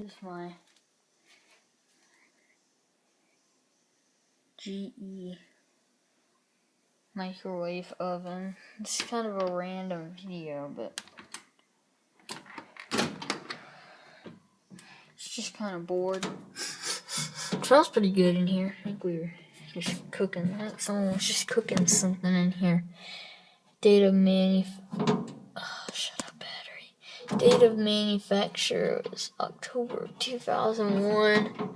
This is my GE microwave oven. It's kind of a random video, but it's just kind of bored. It smells pretty good in here. I think we were just cooking. I think someone was just cooking something in here. Date of manufacture was October 2001.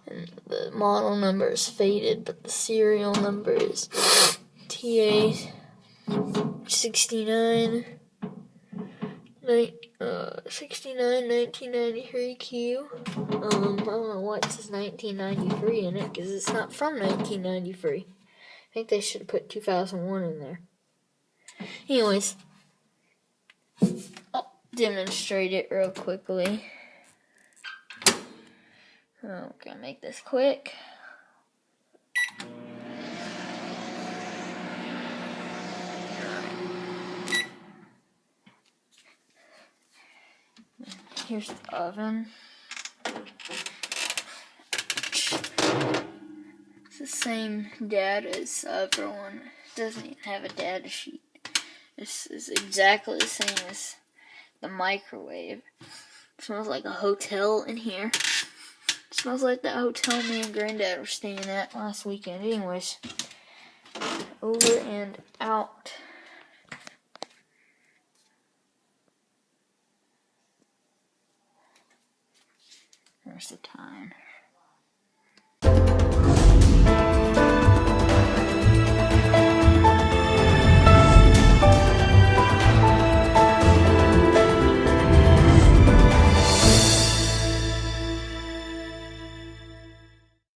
And the model number is faded, but the serial number is TA 69 1993Q. I don't know why it says 1993 in it, because it's not from 1993. I think they should have put 2001 in there. Anyways, I'll demonstrate it real quickly. I'm gonna make this quick. Here's the oven. It's the same data as the other one. It doesn't even have a data sheet. This is exactly the same as the microwave. It smells like a hotel in here. It smells like that hotel me and Granddad were staying at last weekend. Anyways, over and out. There's the time.